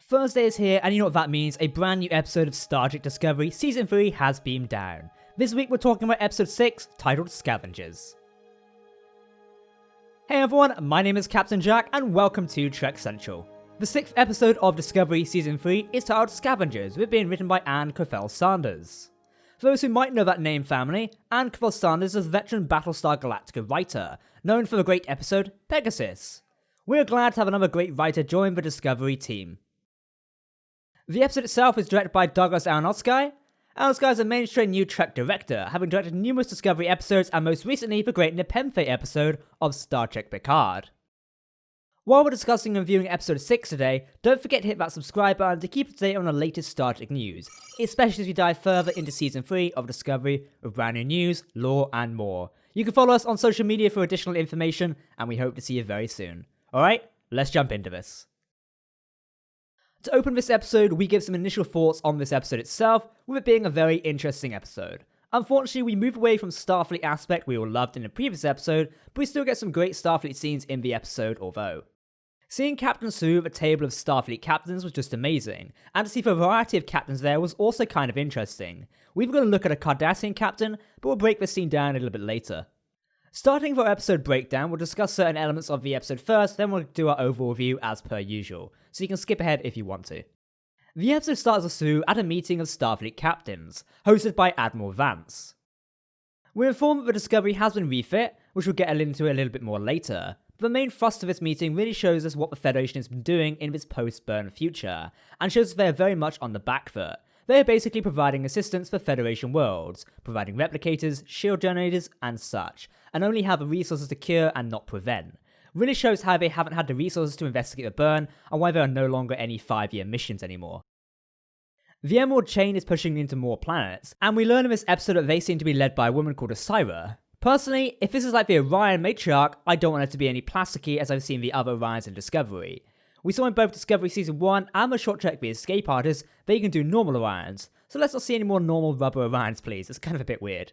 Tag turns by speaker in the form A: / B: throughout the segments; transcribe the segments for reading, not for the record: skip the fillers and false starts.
A: Thursday is here, and you know what that means, a brand new episode of Star Trek Discovery Season 3 has beamed down. This week we're talking about episode 6, titled Scavengers. Hey everyone, my name is Captain Jack, and welcome to Trek Central. The 6th episode of Discovery Season 3 is titled Scavengers, with it being written by Anne Sanders. For those who might know that name family, Anne Sanders is a veteran Battlestar Galactica writer, known for the great episode Pegasus. We're glad to have another great writer join the Discovery team. The episode itself is directed by Douglas Aronofsky. Aronofsky is a mainstream new Trek director, having directed numerous Discovery episodes and most recently the great Nepenthe episode of Star Trek Picard. While we're discussing and reviewing episode 6 today, don't forget to hit that subscribe button to keep up to date on the latest Star Trek news, especially as we dive further into season 3 of Discovery with brand new news, lore and more. You can follow us on social media for additional information, and we hope to see you very soon. Alright, let's jump into this. To open this episode, we give some initial thoughts on this episode itself, with it being a very interesting episode. Unfortunately, we move away from Starfleet aspect we all loved in the previous episode, but we still get some great Starfleet scenes in the episode although. Seeing Captain Saru at the table of Starfleet captains was just amazing, and to see the variety of captains there was also kind of interesting. We've got to look at a Cardassian captain, but we'll break this scene down a little bit later. Starting with our episode breakdown, we'll discuss certain elements of the episode first, then we'll do our overall review as per usual, so you can skip ahead if you want to. The episode starts with Saru at a meeting of Starfleet captains, hosted by Admiral Vance. We're informed that the Discovery has been refit, which we'll get into a little bit more later, but the main thrust of this meeting really shows us what the Federation has been doing in this post-Burnham future, and shows that they're very much on the back foot. They are basically providing assistance for Federation worlds, providing replicators, shield generators, and such, and only have the resources to cure and not prevent. Really shows how they haven't had the resources to investigate the burn, and why there are no longer any 5-year missions anymore. The Emerald Chain is pushing into more planets, and we learn in this episode that they seem to be led by a woman called Osira. Personally, if this is like the Orion matriarch, I don't want it to be any plasticky as I've seen the other Orions in Discovery. We saw in both Discovery Season 1 and the short trek The Escape Artist that you can do normal Orions, so let's not see any more normal rubber Orions please, it's kind of a bit weird.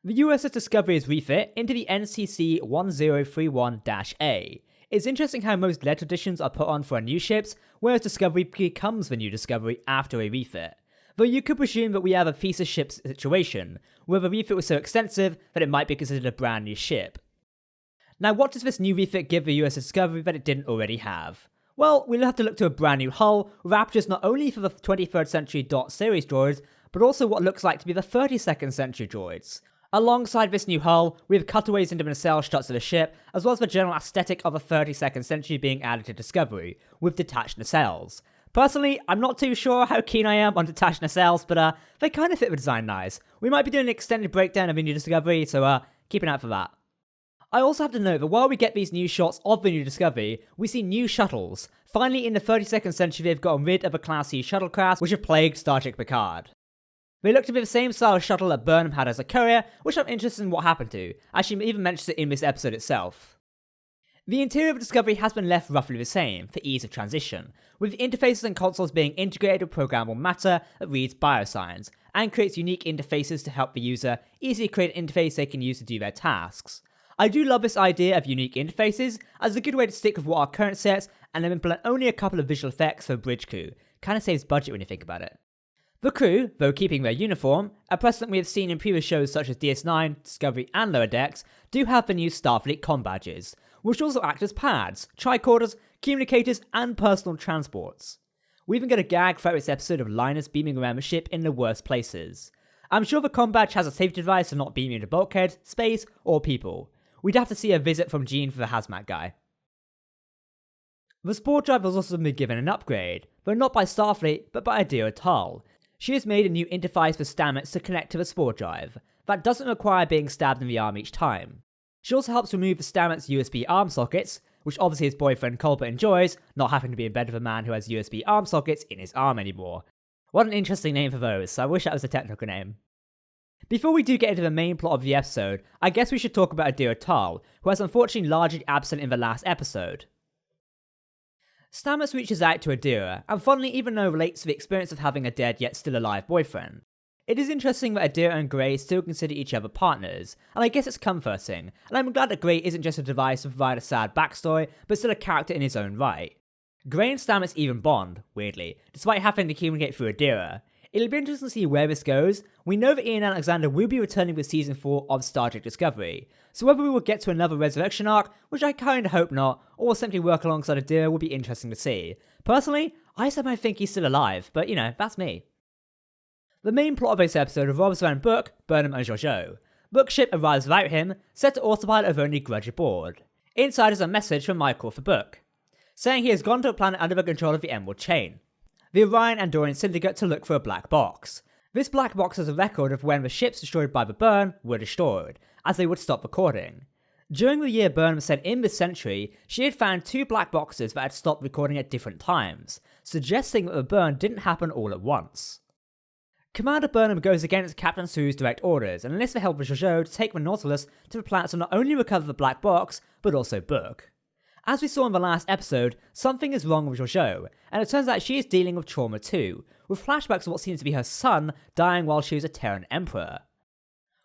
A: The USS Discovery is refit into the NCC 1031-A. It's interesting how most lead traditions are put on for our new ships, whereas Discovery becomes the new Discovery after a refit. Though you could presume that we have a piece of ship situation, where the refit was so extensive that it might be considered a brand new ship. Now what does this new refit give the USS Discovery that it didn't already have? Well, we'll have to look to a brand new hull, with aptures not only for the 23rd century DOT series droids, but also what looks like to be the 32nd century droids. Alongside this new hull, we have cutaways into the nacelle shots of the ship, as well as the general aesthetic of the 32nd century being added to Discovery, with detached nacelles. Personally, I'm not too sure how keen I am on detached nacelles, but they kind of fit the design nice. We might be doing an extended breakdown of the new Discovery, so keep an eye out for that. I also have to note that while we get these new shots of the new Discovery, we see new shuttles. Finally, in the 32nd century, they've gotten rid of the Class C shuttlecraft, which have plagued Star Trek Picard. They look to be the same style of shuttle that Burnham had as a courier, which I'm interested in what happened to, as she even mentions it in this episode itself. The interior of Discovery has been left roughly the same, for ease of transition, with interfaces and consoles being integrated with programmable matter that reads bioscience, and creates unique interfaces to help the user easily create an interface they can use to do their tasks. I do love this idea of unique interfaces, as a good way to stick with what our current sets and then implement only a couple of visual effects for a bridge crew. Kinda saves budget when you think about it. The crew, though keeping their uniform, a precedent we have seen in previous shows such as DS9, Discovery and Lower Decks, do have the new Starfleet comm badges, which also act as pads, tricorders, communicators and personal transports. We even get a gag throughout this episode of Linus beaming around the ship in the worst places. I'm sure the comm badge has a safety device for not beaming into bulkheads, space or people. We'd have to see a visit from Gene for the hazmat guy. The Spore Drive has also been given an upgrade, though not by Starfleet but by Adira Tal. She has made a new interface for Stamets to connect to the Spore Drive, that doesn't require being stabbed in the arm each time. She also helps remove the Stamets USB arm sockets, which obviously his boyfriend Culper enjoys, not having to be in bed with a man who has USB arm sockets in his arm anymore. What an interesting name for those, so I wish that was a technical name. Before we do get into the main plot of the episode, I guess we should talk about Adira Tal, who was unfortunately largely absent in the last episode. Stamets reaches out to Adira, and fondly even though relates to the experience of having a dead yet still alive boyfriend. It is interesting that Adira and Grey still consider each other partners, and I guess it's comforting, and I'm glad that Grey isn't just a device to provide a sad backstory, but still a character in his own right. Gray and Stamets even bond, weirdly, despite having to communicate through Adira. It'll be interesting to see where this goes. We know that Ian Alexander will be returning with Season 4 of Star Trek Discovery, so whether we will get to another resurrection arc, which I kinda hope not, or will simply work alongside Adira will be interesting to see. Personally, I somehow think he's still alive, but that's me. The main plot of this episode revolves around Book, Burnham and Georgiou. Book's ship arrives without him, set to autopilot with only Grudge aboard. Inside is a message from Michael for Book, saying he has gone to a planet under the control of the Emerald Chain, the Orion Andorian Syndicate, to look for a black box. This black box has a record of when the ships destroyed by the burn were destroyed, as they would stop recording. During the year Burnham sent in this century, she had found 2 black boxes that had stopped recording at different times, suggesting that the burn didn't happen all at once. Commander Burnham goes against Captain Saru's direct orders and enlists the help of Georgiou to take the Nautilus to the planet to not only recover the black box, but also Book. As we saw in the last episode, something is wrong with Georgiou, and it turns out she is dealing with trauma too, with flashbacks of what seems to be her son dying while she was a Terran Emperor.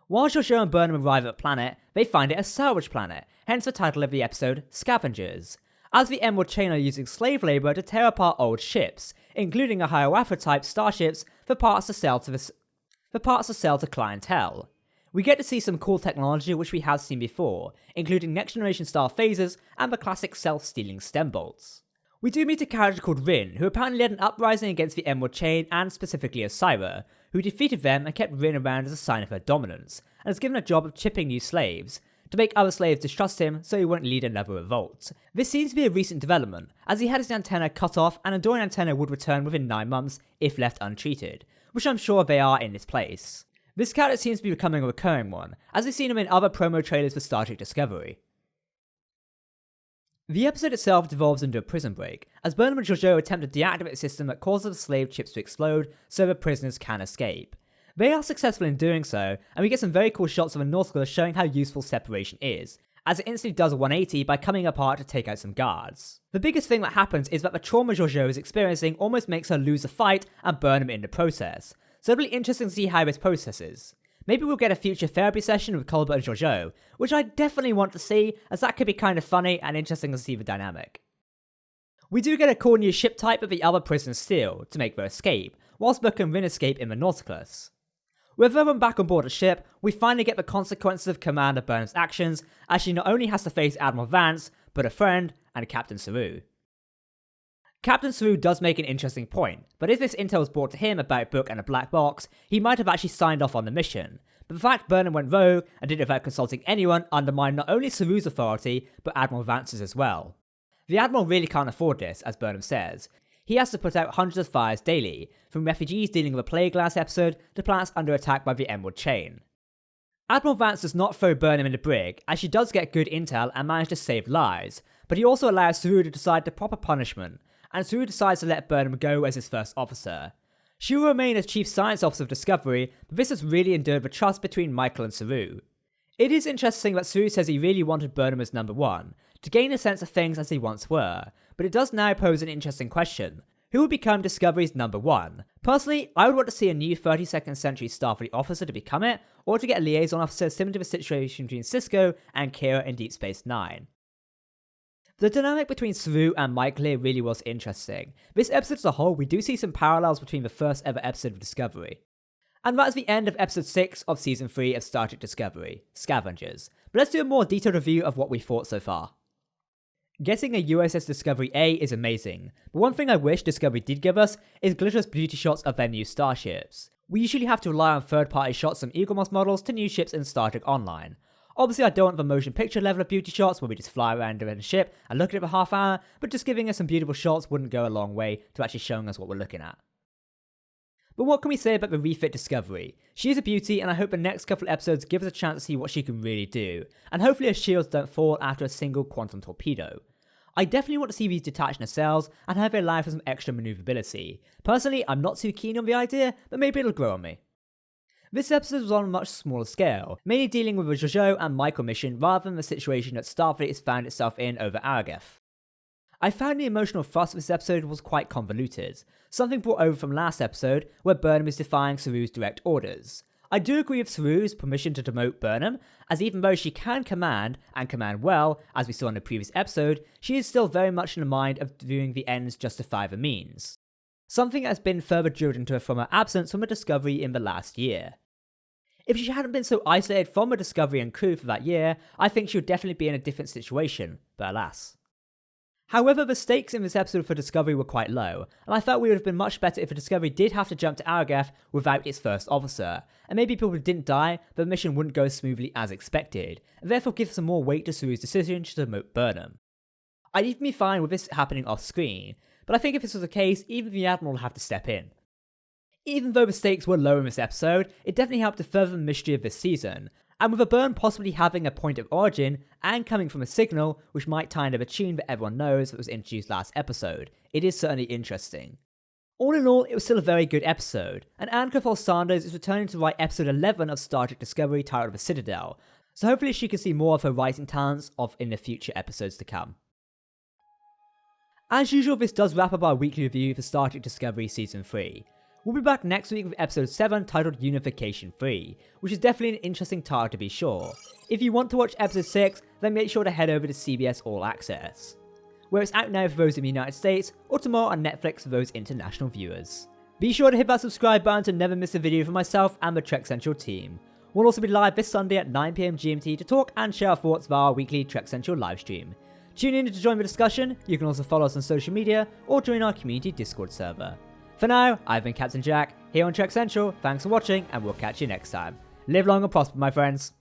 A: While Georgiou and Burnham arrive at the planet, they find it a salvage planet, hence the title of the episode, Scavengers, as the Emerald Chain are using slave labour to tear apart old ships, including a Hiawatha-type starships for parts to sell to clientele. We get to see some cool technology which we have seen before, including next-generation star phasers and the classic self-stealing stem bolts. We do meet a character called Rin, who apparently led an uprising against the Emerald Chain and specifically Osira, who defeated them and kept Rin around as a sign of her dominance, and is given a job of chipping new slaves, to make other slaves distrust him so he won't lead another revolt. This seems to be a recent development, as he had his antenna cut off and Andorian antenna would return within 9 months if left untreated, which I'm sure they are in this place. This character seems to be becoming a recurring one, as we've seen him in other promo trailers for Star Trek Discovery. The episode itself devolves into a prison break, as Burnham and Georgiou attempt to deactivate the system that causes the slave ships to explode so the prisoners can escape. They are successful in doing so, and we get some very cool shots of a Nautilus showing how useful separation is, as it instantly does a 180 by coming apart to take out some guards. The biggest thing that happens is that the trauma Georgiou is experiencing almost makes her lose a fight and burn him in the process, so it'll be interesting to see how this processes. Maybe we'll get a future therapy session with Culber and Georgiou, which I definitely want to see, as that could be kind of funny and interesting to see the dynamic. We do get a cool new ship type that the other prisoners steal to make their escape, whilst Book and Rin escape in the Nautilus. With everyone back on board the ship, we finally get the consequences of Commander Burnham's actions, as she not only has to face Admiral Vance, but a friend and Captain Saru. Captain Saru does make an interesting point, but if this intel was brought to him about Book and a black box, he might have actually signed off on the mission. But the fact Burnham went rogue and did it without consulting anyone undermined not only Saru's authority, but Admiral Vance's as well. The Admiral really can't afford this, as Burnham says. He has to put out hundreds of fires daily, from refugees dealing with a plague last episode to planets under attack by the Emerald Chain. Admiral Vance does not throw Burnham in the brig, as she does get good intel and manage to save lives, but he also allows Saru to decide the proper punishment, and Saru decides to let Burnham go as his first officer. She will remain as Chief Science Officer of Discovery, but this has really endured the trust between Michael and Saru. It is interesting that Saru says he really wanted Burnham as number 1, to gain a sense of things as they once were, but it does now pose an interesting question. Who would become Discovery's number 1? Personally, I would want to see a new 32nd century Starfleet officer to become it, or to get a liaison officer similar to the situation between Sisko and Kira in Deep Space Nine. The dynamic between Saru and Michael here really was interesting. This episode as a whole, we do see some parallels between the first ever episode of Discovery. And that is the end of episode 6 of season 3 of Star Trek Discovery, Scavengers. But let's do a more detailed review of what we thought so far. Getting a USS Discovery A is amazing, but one thing I wish Discovery did give us is glitterless beauty shots of their new starships. We usually have to rely on third-party shots from Eaglemoss models to new ships in Star Trek Online. Obviously I don't want the motion picture level of beauty shots where we just fly around in a ship and look at it for half an hour, but just giving us some beautiful shots wouldn't go a long way to actually showing us what we're looking at. But what can we say about the refit Discovery? She is a beauty, and I hope the next couple of episodes give us a chance to see what she can really do, and hopefully her shields don't fall after a single quantum torpedo. I definitely want to see these detach nacelles and have their life for some extra maneuverability. Personally, I'm not too keen on the idea, but maybe it'll grow on me. This episode was on a much smaller scale, mainly dealing with the Georgiou and Michael mission rather than the situation that Starfleet has found itself in over Arageth. I found the emotional thrust of this episode was quite convoluted, something brought over from last episode where Burnham is defying Saru's direct orders. I do agree with Saru's permission to demote Burnham, as even though she can command, and command well, as we saw in the previous episode, she is still very much in the mind of viewing the ends justify the means. Something that has been further drilled into her from her absence from the Discovery in the last year. If she hadn't been so isolated from the Discovery and crew for that year, I think she would definitely be in a different situation, but alas. However, the stakes in this episode for Discovery were quite low, and I felt we would have been much better if the Discovery did have to jump to Aragath without its first officer, and maybe people didn't die, but the mission wouldn't go as smoothly as expected, and therefore give some more weight to Saru's decision to demote Burnham. I'd even be fine with this happening off screen, but I think if this was the case, even the Admiral would have to step in. Even though the stakes were low in this episode, it definitely helped to further the mystery of this season, and with a burn possibly having a point of origin and coming from a signal which might tie into the tune that everyone knows that was introduced last episode, it is certainly interesting. All in all, it was still a very good episode, and Anne Sanders is returning to write episode 11 of Star Trek Discovery titled The Citadel, so hopefully she can see more of her writing talents in the future episodes to come. As usual, this does wrap up our weekly review for Star Trek Discovery Season 3. We'll be back next week with episode 7 titled Unification 3, which is definitely an interesting title to be sure. If you want to watch episode 6, then make sure to head over to CBS All Access, where it's out now for those in the United States, or tomorrow on Netflix for those international viewers. Be sure to hit that subscribe button to never miss a video from myself and the Trek Central team. We'll also be live this Sunday at 9 PM GMT to talk and share our thoughts via our weekly Trek Central livestream. Tune in to join the discussion. You can also follow us on social media or join our community Discord server. For now, I've been Captain Jack, here on Trek Central. Thanks for watching, and we'll catch you next time. Live long and prosper, my friends.